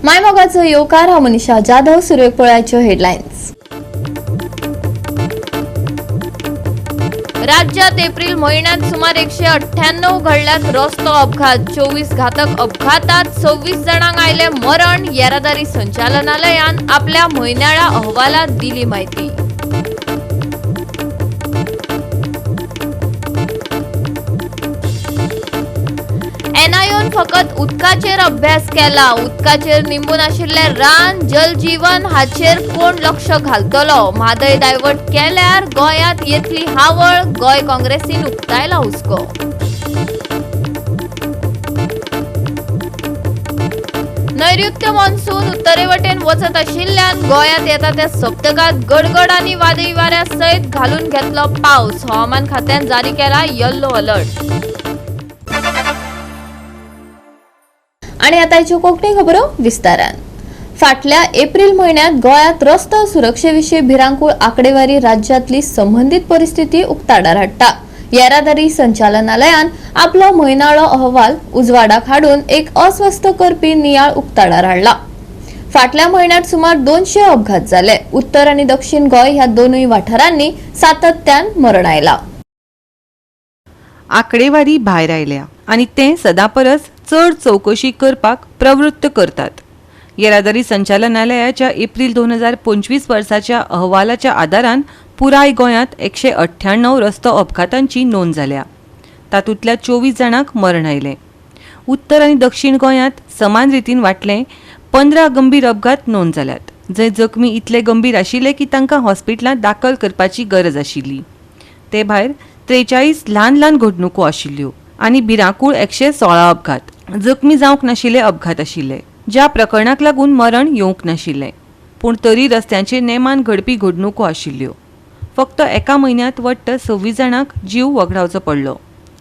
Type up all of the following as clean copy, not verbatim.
मायमोगाचो येवकार हांव मनीषा जाधव. सुरवेक पळोवयाच्यो हेडलायन्स. राज्यात एप्रिल महिन्यात सुमार 198 घडल्यात रस्तो अपघात. 24 घातक अपघातात 26 जणांक आयले मरण. येरादारी संचालनालयान आपल्या म्हयन्याळ्या अहवालात दिली माहिती. एनआयओन फकत उदकाचेर अभ्यास केला. उदकाचेर निंबून आशिल्ले रान जल जीवन हाचेर कोण लक्ष घालतलो. म्हादय डायवर्ट केल्यार गोंयांत येतली हावळ. गोंय काँग्रेसीन उक्तायला हुस्को. नैऋत्य मॉन्सून उत्तरेवटेन वचत आशिल्ल्यान गोंयांत येता त्या सप्तकात गडगड आनी वादळी वाऱ्या सयत घालून घेतलो पावस. हवामान खात्यान जारी केला येल्लो अलर्ट. आणि आताच्यो कोंकणी खबरो विस्तारान. फाटल्या एप्रिल महिन्यात गोंयांत रस्तो सुरक्षेविशीं भिरांकूळ आंकडेवारी राज्यांतली संबंधीत परिस्थिती उक्ताडार हाडटा. येरादारी संचालनालयान आपलो म्हयनाळो अहवाल उजवाडाक हाडून एक अस्वस्थ करपी नियाळ उक्ताडार हाडला. फाटल्या म्हयन्यात सुमार 200 अपघात जाले. उत्तर आनी दक्षिण गोंय ह्या दोनूय वाठारांनी सातत्यान मरण आयला. आंकडेवारी भायर आयल्या आनी ते सदांपरस चड चौकशी करपाक प्रवृत्त करतात. येरादारी संचालनालयाच्या एप्रिल 2025 वर्साच्या अहवालाच्या आदारान पुराय गोंयांत 198 रस्तो अपघातांची नोंद जाल्या. तातूंतल्या 24 जाणांक मरण आयले. उत्तर आनी दक्षिण गोंयांत समान रितीन वाटले 15 गंभीर अपघात नोंद जाल्यात. जंय जखमी इतले गंभीर आशिल्ले की तांकां हॉस्पिटलांत दाखल करपाची गरज आशिल्ली. ते भायर 43 ल्हान ल्हान घडणुको आशिल्ल्यो आनी भिरांकूळ 116 अपघात. जखमी जावंक नाशिल्ले अपघात आशिल्ले, ज्या प्रकरणाक लागून मरण येवंक नाशिल्ले. पूण तरी रस्त्यांचेर नेमान घडपी घडणुको आशिल्ल्यो. फक्त एका म्हयन्यांत वट्ट 26 जाणांक जीव वगडावचो पडलो.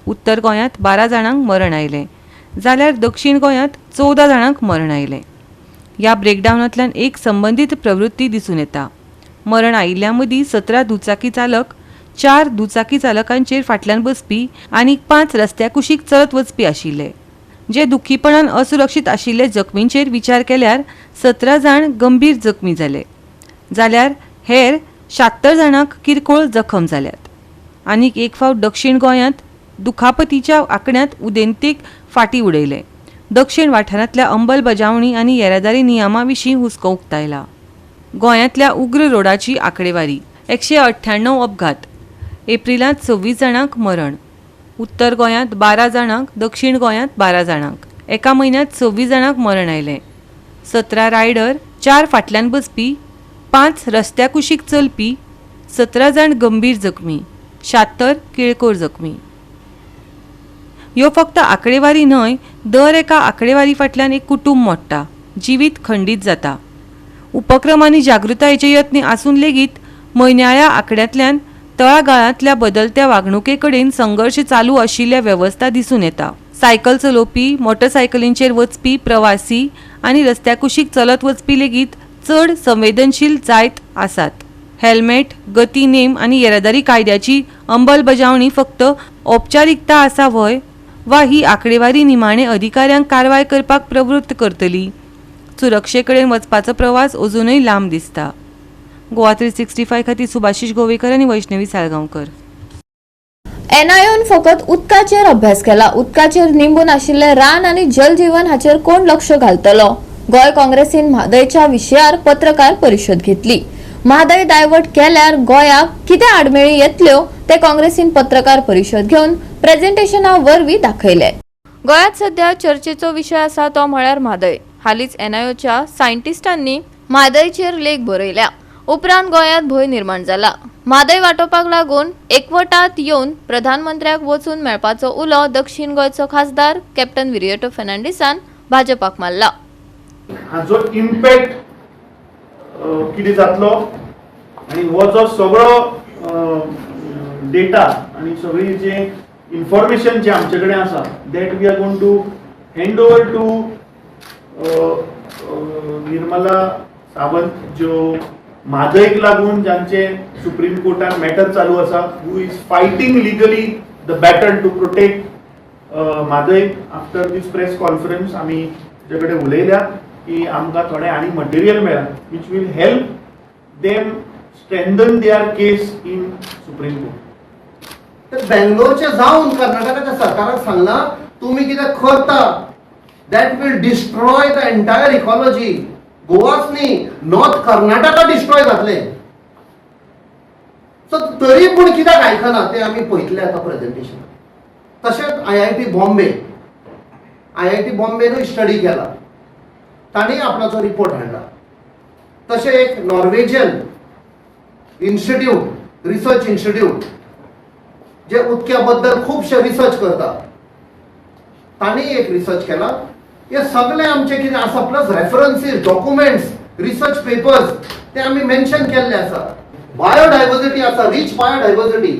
उत्तर गोंयांत 12 जाणांक मरण आयले, जाल्यार दक्षिण गोंयांत 14 जाणांक मरण आयले. ह्या ब्रेकडावनांतल्यान एक संबंदीत प्रवृत्ती दिसून येता. मरण आयिल्ल्या मदीं 17 दुचाकी चालक, 4 दुचाकी चालकांचेर फाटल्यान बसपी आनी 5 रस्त्या कुशीक चलत वचपी आशिल्ले. जे दुखीपणान असुरक्षीत आशिल्ले जखमींचेर विचार केल्यार 17 जाण गंभीर जखमी जाले, जाल्यार हेर 76 जाणांक किरकोळ जखम जाल्यात. आनीक एक फावट दक्षिण गोंयांत दुखापतीच्या आंकड्यांत उदेंतीक फाटीं उडयले. दक्षिण वाठारांतल्या अंमलबजावणी आनी येरादारी नियमां विशीं हुस्को उक्तायला. गोंयांतल्या उग्र रोडाची आंकडेवारी 198 अपघात. एप्रिलांत 26 जाणांक मरण. उत्तर गोंयांत 12 जाणांक, दक्षिण गोंयांत 12 जाणांक. एका म्हयन्यांत 26 जाणांक मरण आयले. 17 रायडर, 4 फाटल्यान बसपी, 5 रस्त्या कुशीक चलपी, 17 जाण गंभीर जखमी, 76 किळकोर जखमी. ह्यो फक्त आंकडेवारी न्हय, दर एका आंकडेवारी फाटल्यान एक कुटुंब मोडटा, जिवीत खंडीत जाता. उपक्रम आनी जागृतायेचे यत्न आसून लेगीत म्हयन्याळ्या आंकड्यांतल्यान तळागाळांतल्या बदलत्या वागणुके कडेन संघर्श चालू आशिल्ल्या वेवस्था दिसून येता. सायकल चलोवपी, मोटरसायकलींचेर वचपी प्रवासी आनी रस्त्या कुशीक चलत वचपी लेगीत चड संवेदनशील जायत आसात. हेल्मेट, गती नेम आनी येरादारी कायद्याची अंमलबजावणी फक्त औपचारिकता आसा व्हय, वा ही आंकडेवारी निमाणे अधिकाऱ्यांक कारवाय करपाक प्रवृत्त करतली. सुरक्षे कडेन वचपाचो प्रवास अजूनय लांब दिसता. गोवा 365 खातीर सुभाशीश गोवेकर आनी वैष्णवी साळगांवकर. एनआयओन फकत उदकाचेर अभ्यास केला. उदकाचेर निंबून आशिल्ले रान आनी जल जीवन हाचेर कोण लक्ष घालतलो. गोंय काँग्रेसीन म्हादयच्या विशयार पत्रकार परिशद घेतली. म्हादय डायवर्ट केल्यार गोंयाक कितें आडमेळी येतल्यो ते काँग्रेसीन पत्रकार परिशद घेवन प्रेझेंटेशना वरवीं दाखयले. गोंयांत सध्या चर्चेचो विशय आसा तो म्हळ्यार म्हादय. हालींच एनआयओच्या सायंटिस्टांनी म्हादयचेर लेख बरयल्या. उपरांत गोंयांत भंय निर्माण जाला. म्हादय वांटोवपाक लागून एकवटात येवन प्रधानमंत्र्याक वचून मेळपाचो उलो दक्षिण गोंयचो खासदार कॅप्टन विरियटो फर्नांडीसान भाजपाक मारला. हाचो इम्पॅक्ट कितें जातलो आनी हो जो सगळो डेटा आनी सगळी जे इन्फॉर्मेशन जे आमचे कडेन आसा that we are going to hand over to Nirmala Sawant, ज्यो म्हादयक लागून जांचे सुप्रीम कोर्टान मॅटर चालू आसा, who is fighting legally the battle to protect Mhadei. After this press conference आमी जे कडेन उलयल्या की आमकां थोडे आनी मटेरियल मेळ्ळा which will help them strengthen their case in Supreme Court. तर बेंगलोरचे जाऊन कर्नाटकाच्या सरकाराक सांगला तुम्ही कितें करता that will destroy the entire ecology. गोवाच न्ही नॉर्थ कर्नाटका डिस्ट्रॉय जातले. सो तरी पूण कित्याक आयकना ते आमी पळयतले आतां प्रेझेंटेशन. तशेंच IIT बॉम्बेनूय स्टडी केला, तांणी आपणाचो रिपोर्ट हाडला. तशें एक नॉर्वेजियन इन्स्टिट्यूट रिसर्च इन्स्टिट्यूट जे उदक्या बद्दल खूबशे रिसर्च करता, तांणी एक रिसर्च केला. हे सगळे आमचे कितें आसा plus references documents research papers ते आमी मेन्शन केल्ले आसा. बायोडायवर्सिटी आसा, रीच बायोडायवर्सिटी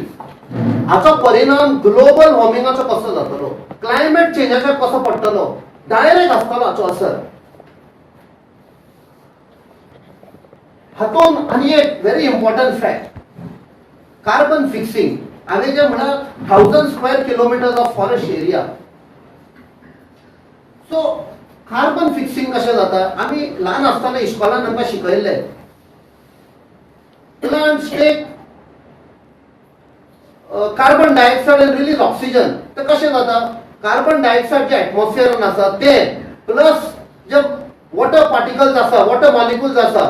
हाचो परिणाम ग्लोबल वॉर्मिंगाचो कसो जातलो, क्लायमेट चेंजाचेर कसो पडटलो, डायरेक्ट आसतलो हाचो असर. हातून आनी एक very important fact, carbon fixing. हांवें जे म्हळां 1000 square kilometre of forest area. So carbon fixing कशें जाता, आमी ल्हान आसतना इस्कॉलान आमकां शिकयल्ले plants take carbon dioxide and release oxygen. तर कशें जाता, कार्बन डायऑक्साइड जे एटमॉस्फियरान आसा ते प्लस जे वॉटर पार्टिकल्स आसा, वॉटर मॉलिक्युल्स आसा,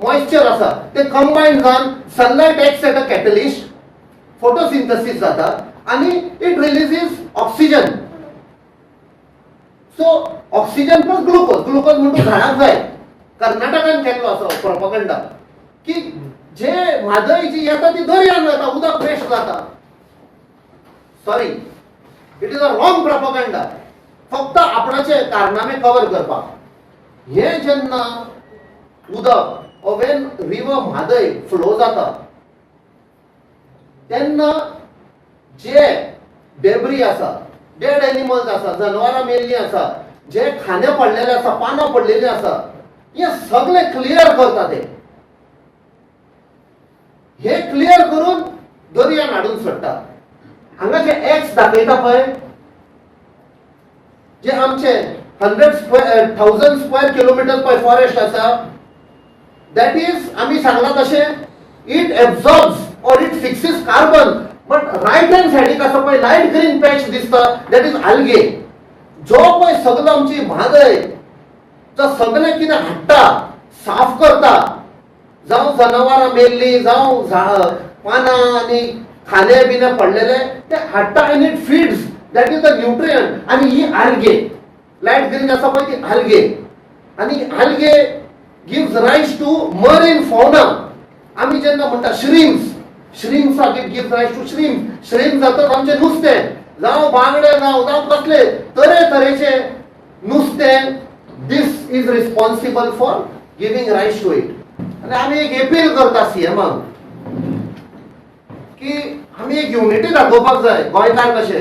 मॉइश्चर आसा, ते कंबायन जावन sunlight acts at a catalyst, photosynthesis जाता आणि it releases oxygen. So oxygen plus glucose म्हणून झाडाक जाय. कर्नाटकान केल्लो आसा प्रोपगंडा की जे म्हादय जी येता ती दर्यान वता, उदक वेस्ट जाता. Sorry, it is a wrong propaganda. फक्त आपणाचे कारनामे कव्हर करपाक. हे जेन्ना उदक वेन रिवर म्हादय फ्लो जाता तेन्ना जे डेब्री आसा, डेड एनिमल्स आसा, जनावरां मेल्लीं आसा, जे खांदे पडलेले आसा, पानां पडलेलीं आसा, हे सगळे क्लियर करता ते. हे क्लियर करून दर्यान हाडून सोडटा. हांगा जे एक्स दाखयता पळय, जे आमचे 1000 स्क्वेअर किलोमीटर पळय फॉरेस्ट आसा, दॅट इज आमी सांगला तशें इट एब्झॉर्ब्स और it fixes carbon. But right hand सायडीक आसा पळय लायट ग्रीन पॅच दिसता, दॅट इज आल्गे. जो पळय सगळो आमची म्हादय तो सगळें कितें हाडटा, साफ करता, जावं जनावरां मेल्लीं, जावं पानां आनी खांदे बिने पडलेले, ते हाडटा आनी it feeds, that is the nutrient. आनी ही आल्गे लायट ग्रीन आसा पळय ती आल्गे, आनी आल्गे गिव्स रायज टू मरीन फौना. आमी जेन्ना म्हणटा श्रिम्स गिव्स रायज टू श्रिम्स जातात आमचे नुस्तें, जावं बांगडे जावं कसले तरेतरेचे नुस्तें. दिस इज रिस्पॉन्सिबल फॉर गिविंग रायज टू इट. आनी आमी एक अपील करता सीएमाक की आमी एक युनिटी दाखोवपाक जाय गोंयकार कशे.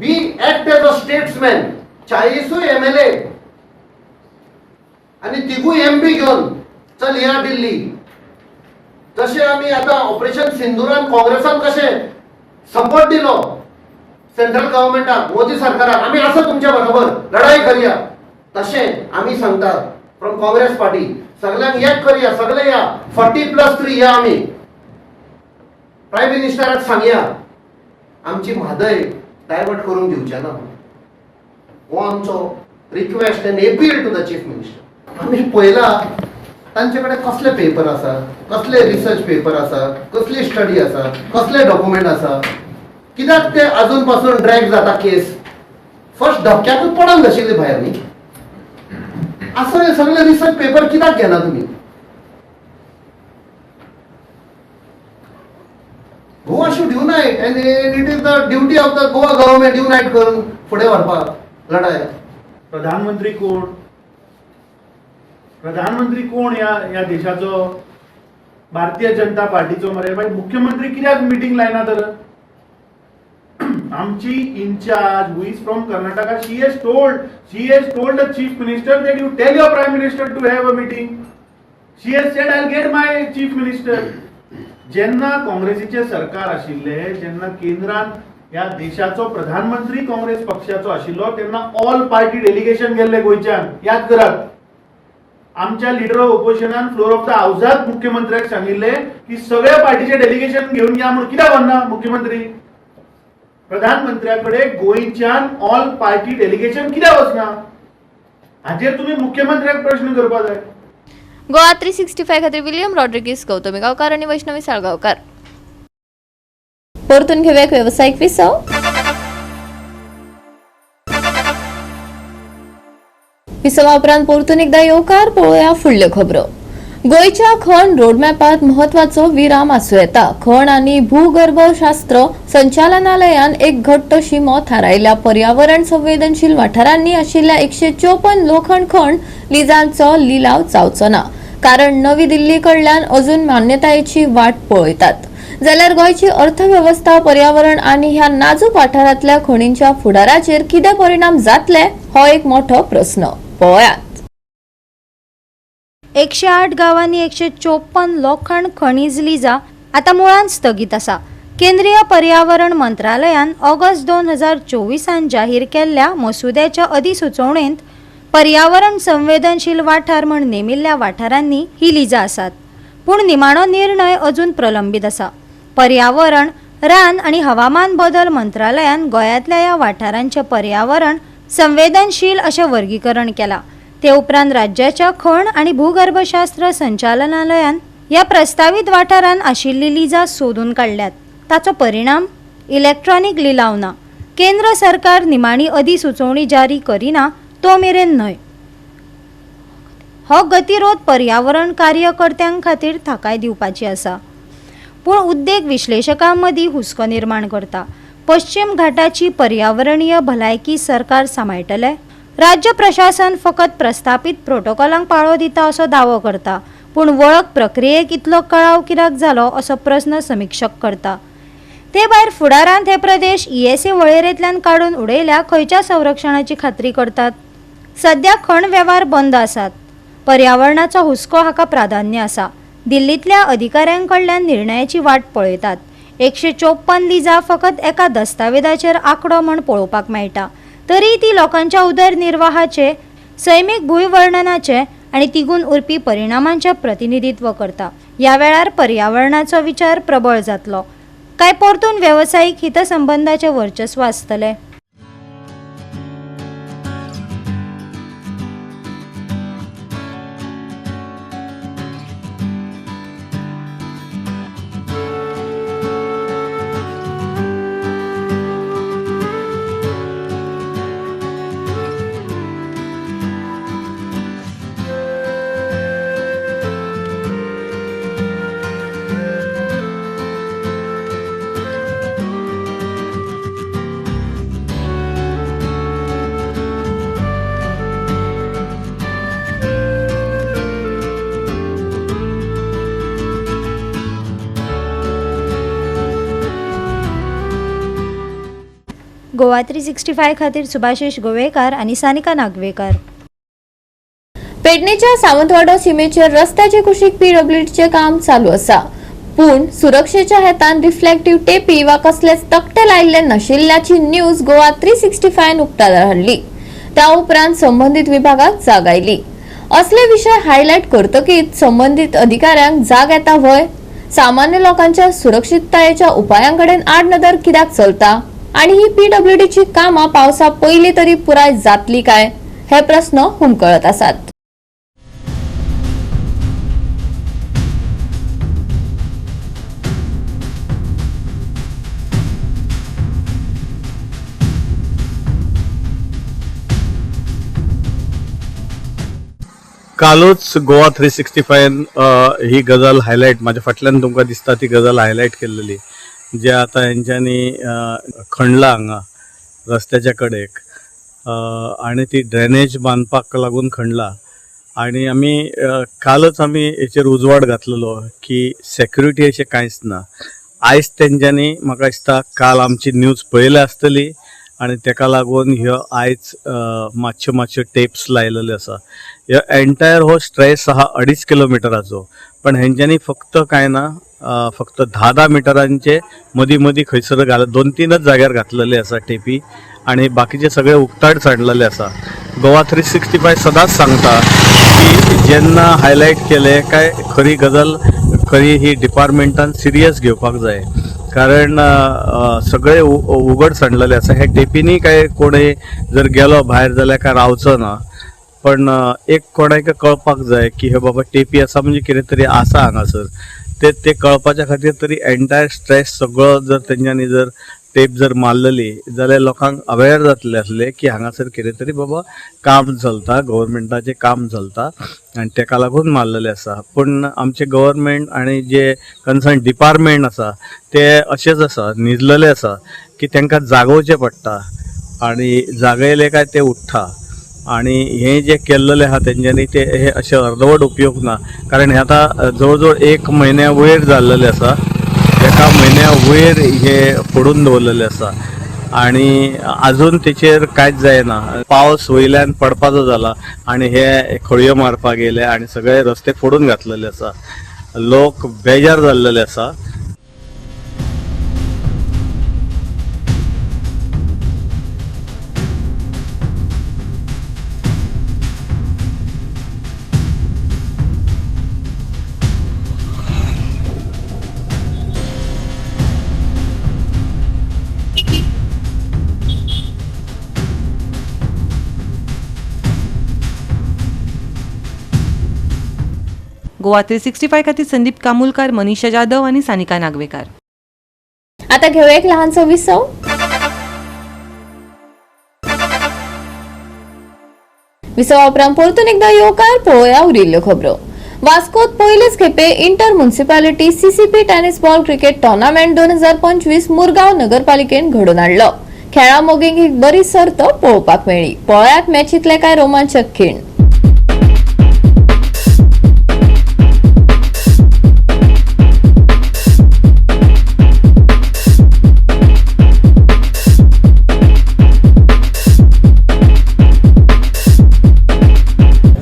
We act as a statesman. 40 MLA आणि 3 MP घेवन चल या दिल्ली. जशे आमी आतां ऑपरेशन सिंदुरान काँग्रेसान कशें सपोर्ट दिलो सेंट्रल गव्हर्नमेंटाक, मोदी सरकाराक, आमी आसा तुमच्या बरोबर, लढाई करूया. तशें आमी सांगता फ्रॉम काँग्रेस पार्टी, सगळ्यांक एक करूया, सगळे या 40+3 या. आमी प्रायम मिनिस्टराक सांगया आमची म्हादय डायवर्ट करून दिवचे ना. हो आमचो request and appeal to the chief minister. आमी पळयला तांचे कडेन कसले पेपर आसा, कसले रिसर्च पेपर आसा, कसली स्टडी आसा, कसले डॉक्युमेंट आसा. कित्याक ते अजून पासून ड्रॅग जाता केस. फर्स्ट धक्क्याकूच पडून जाशिल्ली भायर न्ही. असं हे सगळे रिसर्च पेपर कित्याक घेना तुम्ही. Goa should unite end it is the duty of the Goa government unite करून फुडें व्हरपाक लढाय. प्रधानमंत्री कोण या देशाचो, भारतीय जनता पार्टीचो मरे भाई मुख्यमंत्री कित्याक मिटिंग लायना तर. आमची incharge who is from Karnataka, she has told the chief minister that you tell your prime minister to have a meeting. She has said I'll get my chief minister. जेन्ना काँग्रेसीचे सरकार आशिल्ले, जेन्ना केंद्रान ह्या देशाचो प्रधानमंत्री काँग्रेस पक्षाचो आशिल्लो तेन्ना ऑल पार्टी डेलिगेशन गेल्ले गोंयच्यान याद करात. आमच्या लिडर ऑफ ऑपोजिशनान फ्लोर ऑफ द हाऊसात मुख्यमंत्र्याक सांगिल्ले की सगळ्या पार्टीचे डेलिगेशन घेऊन या म्हणून कित्याक वरना मुख्यमंत्री. प्रधानमंत्र्याकडे गोंयच्यान ऑल पार्टी डेलिगेशन कित्याक वचना हाजेर तुम्ही मुख्यमंत्र्याक प्रश्न करपा जाय. गोवा 365 खातीर विलियम रॉड्रिगीस, गौतमी गावकार आणि वैष्णवी साळगावकार. परतून घेऊया एक व्यावसायिक विसव. विसवा उपरांत परतून एकदा येवकार पळोवया फुडल्यो खबरो. गोंयच्या खण रोडमॅपात महत्वाचो विराम आसूं येता. खण आनी भूगर्भशास्त्र संचालनालयान एक घट्ट शिमो थारायल्या. पर्यावरण संवेदनशील वाठारांनी आशिल्ल्या 154 लोखंड खण लिजांचो लिलाव जावचो ना, कारण नवी दिल्ली कडल्यान अजून मान्यतायेची वाट पळयतात. जाल्यार गोंयची अर्थव्यवस्था, पर्यावरण आनी ह्या नाजूक वाठारांतल्या खणींच्या फुडाराचेर कितें परिणाम जातले हो एक मोठो प्रस्न. पळयात. 108 गावांनी 154 लोखंड खनिज लिजा आता मुळान स्थगीत आसा. केंद्रीय पर्यावरण मंत्रालयान ऑगस्ट 2024 जाहीर केल्ल्या मसुद्याच्या अधिसुचोवणेंत पर्यावरण संवेदनशील वाठार म्हण नेमिल्ल्या वाठारांनी ही लिजा आसात. पूण निमाणो निर्णय अजून प्रलंबीत आसा. पर्यावरण, रान आनी हवामान बदल मंत्रालयान गोंयांतल्या ह्या वाठारांचे पर्यावरण संवेदनशील अशें वर्गीकरण केलां. ते उपरांत राज्याच्या खण आनी भूगर्भशास्त्र संचालनालयान ह्या प्रस्तावित वाठारांत आशिल्ली लिजा सोदून काडल्यात. ताचो परिणाम इलेक्ट्रॉनिक लिलाव ना. केंद्र सरकार निमाणी अधिसुचोवणी जारी करिना तो मेरेन न्हय. हो गतिरोध पर्यावरण कार्यकर्त्यां खातीर थाकाय दिवपाची आसा, पूण उद्देग विश्लेशकां मदीं हुस्को निर्माण करता. पश्चिम घाटाची पर्यावरणीय भलायकी सरकार सांबाळटले. राज्य प्रशासन फकत प्रस्थापित प्रोटोकॉलांक पाळो दिता असो दावो करता, पूण वळख प्रक्रियेक इतलो कळाव कित्याक जालो असो प्रस्न समीक्षक करता. ते भायर फुडारांत हे प्रदेश ESA वळेरेंतल्यान काडून उडयल्या खंयच्या संरक्षणाची खात्री करतात. सध्या खण वेव्हार बंद आसात. पर्यावरणाचो हुस्को हाका प्राधान्य आसा. दिल्लींतल्या अधिकाऱ्यां कडल्यान निर्णयाची वाट पळयतात. 154 लिजा फकत एका दस्तावेजाचेर आंकडो म्हण पळोवपाक मेळटा, तरी ती लोकांच्या उदरनिर्वाहाचे, सैमीक भूंयवर्णनाचे आनी तिगून उरपी परिणामांचे प्रतिनिधित्व करता. ह्या वेळार पर्यावरणाचो विचार प्रबळ जातलो. काय परतून वेवसायीक हितसंबंधाचे वर्चस्व आसतले. गोवा 365 खातीर सुभाशीश गोवेकार आनी सानिका नागवेकर. पेडणेच्या सावंतवाडो सीमेचेर रस्त्याचे कुशीक PWDचे काम चालू आसा, पूण सुरक्षेच्या हेतान रिफ्लेक्टिव्ह टेपी वा कसलेच तकटे लायिल्ले नाशिल्ल्याची न्यूज गोवा 365 उक्ताडार हाडली. त्या उपरांत संबंधित विभागाक जाग आयली. असले विषय हायलायट करतकीच संबंधित अधिकाऱ्यांक जाग येता व्हय. सामान्य लोकांच्या सुरक्षिततायेच्या उपायांकडेन आडनदर कित्याक चलता आणि ही PWDची कामां पावसा पयलीं तरी पुराय जातली काय हे प्रश्न हुमकळत आसात. कालूच गोवा 365 ही गजाल हायलायट माझ्या फाटल्यान तुमकां दिसता ती गजाल हायलायट केल्ली, जे आता हेंच्यांनी खणला हांगा रस्त्याच्या कडेक आणि ती ड्रेनेज बांदपाक लागून खणला. आणि आमी कालच आमी हेचेर उजवाड घातलेलो की सेक्युरिटी अशें कांयच ना. आयज तेंच्यांनी म्हाका दिसता काल आमची न्यूज पळयली आसतली आणि तेका लागून ह्यो आयज मातश्यो टेप्स लायलेल्यो आसा. ह्यो एंटायर हो स्ट्रेस आहा 2.5 किलोमिटराचो, पण हेंच्यांनी फक्त कांय ना फक्त 10 मिटरांचे मदी खंयसर 2-3 जाग्यार घातलेले आसा टेपी आणि बाकीचे सगळे उक्ताड सांडलेले आसा. गोवा 365 सदांच सांगता की जेन्ना हायलायट केले काय खरी गजाल खरी ही डिपार्टमेंटान सिरियस घेवपाक जाय, कारण सगळे उघड सांडलेले आसा. हे टेपीनी काय कोणय जर गेलो भायर जाल्यार काय रावचो ना, पण एक कोणाक कळपाक जाय की हे बाबा टेपी आसा म्हणजे कितें तरी आसा हांगासर. ते कळपाच्या खातीर तरी एंटायर स्ट्रेस सगळो जर तेंच्यांनी जर टेप जर मारलेली जाल्यार लोकांक अवेअर जातले आसले की हांगासर कितें तरी बाबा काम चलता, गव्हर्मेंटाचें काम चलता आनी तेका लागून मारलेलें आसा. पूण आमचे गव्हर्मेंट आनी जे कन्सर्न डिपार्टमेंट आसा ते अशेंच आसा, न्हिजलेले आसा की तांकां जागोवचें पडटा आनी जागयले काय ते उठ्ठा. आणि हे जे केल्लेले आहा तेंच्यांनी ते हे अशे अर्दवट उपयोग ना, कारण हे आतां जवळ जवळ 1 म्हयन्या वयर जाल्लेले आसा. 1 म्हयन्या वयर हे फोडून दवरलेले आसा आणि अजून तेचेर कांयच जायना. पावस वयल्यान पडपाचो जाला आणि हे खळयो मारपाक गेले आणि सगळे रस्ते फोडून घातलेले आसा. लोक बेजार जाल्लेले आसा. गोवा 365 खातीर संदीप कामुलकार, मनीषा जाधव आणि सानिका नागवेकार. आता घेऊया एक लहानसं विसव. विसवा उपरांत परतून एकदा येवकार पळोवया उरिल्ल्यो खबरो. वास्कोत पयलेच खेपे inter municipality CCP tennis ball cricket tournament 2025 Murgaon नगरपालिकेन घडोवन हाडलो. खेळा मोगींक एक बरी सर्त पळोवपाक मेळ्ळी. पळयात मॅचींतले काय रोमांचक खीण.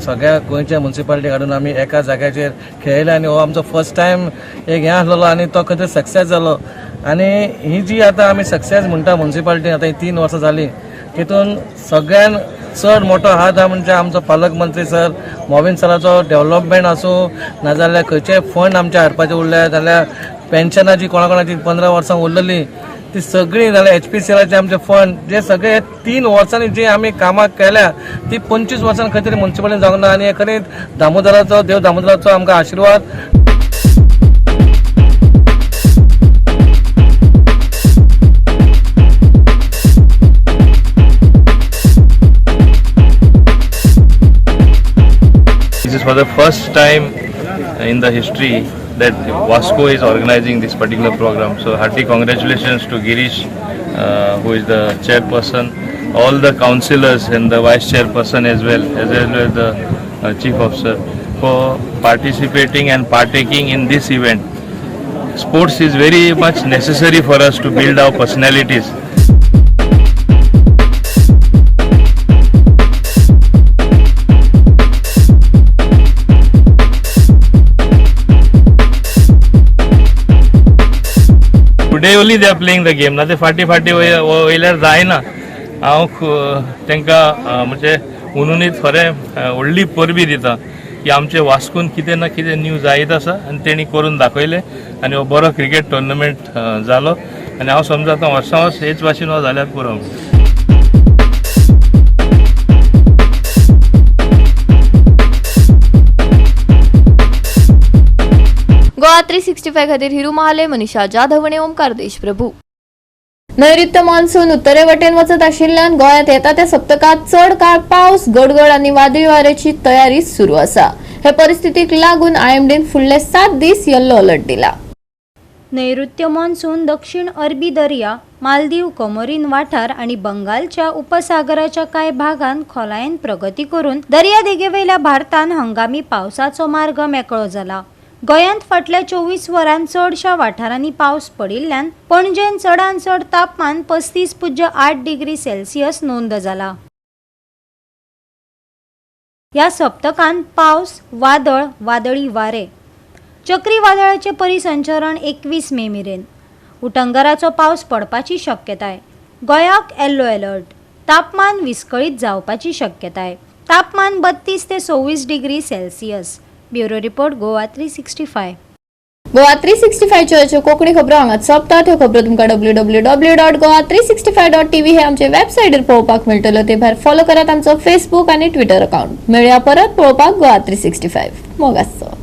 सगळ्या गोंयच्या म्युनिसिपालिटी काडून आमी एका जाग्याचेर खेळयले आनी हो आमचो फर्स्ट टायम एक हें आसलेलो आनी तो खंय तरी सक्सेस जालो. आनी ही जी आतां आमी सक्सेस म्हणटा म्युनिसिपालिटीन आतां ही 3 वर्सां जाली, तितून सगळ्यान चड मोठो हात हा म्हणजे आमचो पालकमंत्री सर मोविन सराचो. डेव्हलपमेंट आसूं नाजाल्यार खंयचे फंड आमचे हाडपाचे उरले जाल्यार पेन्शनां जी कोणाची 15 वर्सां उरलेली ती सगळी जाल्यार HPCLचे आमचे फंड जे सगळे 3 वर्सांनी जी आमी कामां केल्या ती 25 वर्सांनी खंय तरी म्युनिसिपालिटीन जावंक ना. आनी हे खरेंच दामोदराचो देव दामोदराचो आमकां आशिर्वाद. This is for the first time in the history that Wasco is organizing this particular program. So hearty congratulations to Girish, who is the chairperson, all the councillors and the vice chairperson as well as the chief officer for participating and partaking in this event. Sports is very much necessary for us to build our personalities. Today only they are playing the game. ना ते फाटी वयल्यार जायना. हांव तांकां म्हणजे उनुनीत खरें व्हडली परबी दिता की आमचे वास्कोन कितें ना कितें न्यू जायत आसा आनी तेणी करून दाखयलें आनी हो बरो क्रिकेट टुर्नामेंट जालो आनी हांव समजता वर्सां वर्स हेच भाशेन हो जाल्यार पुरो. गोवा 365 खातीर हिरू महाले, मनीषा जाधव आणि ओमकार देशप्रभू. नैऋत्य मान्सून उत्तरे वटेन वचत आशिल्ल्यान गोंयांत येता त्या सप्तकात चड काळ पावस, गडगड आणि वादळी वाऱ्याची तयारी सुरू आसा. हे परिस्थितीक लागून IMDन फुडले 7 दीस येल्लो अलर्ट दिला. नैऋत्य मॉन्सून दक्षिण अरबी दर्या, मालदीव, कमोरीन वाठार आणि बंगालच्या उपसागराच्या कांय भागांत खोलायेन प्रगती करून दर्यादेगेवयल्या भारतान हंगामी पावसाचो मार्ग मेकळो जाला. गोंयांत फाटल्या 24 वरांत चडशा वाठारांनी पावस पडिल्ल्यान पणजेन चडांत चड तापमान 35.8 डिग्री सेल्सियस नोंद जाला. ह्या सप्तकांत पावस, वादळ, वादळी वारे चक्रीवादळाचे परिसंचरण 21 मे मेरेन. उटंगराचो पावस पडपाची शक्यताय. गोंयाक येल्लो अलर्ट. तापमान विस्कळीत जावपाची शक्यताय. तापमान 32 ते 26 degree Celsius. Bureau report Goa 365. Goa 365 च्यो कोंकणी खबरो हांगाच सोंपतात. ह्यो खबरो तुमकां www.goa365.tv हे आमचे वेबसायटीर पळोवपाक मेळटल्यो. ते भायर फॉलो करात आमचो फेसबूक आनी ट्विटर अकाउंट. मेळया परत पळोवपाक गोवा 365. मोग आसचो.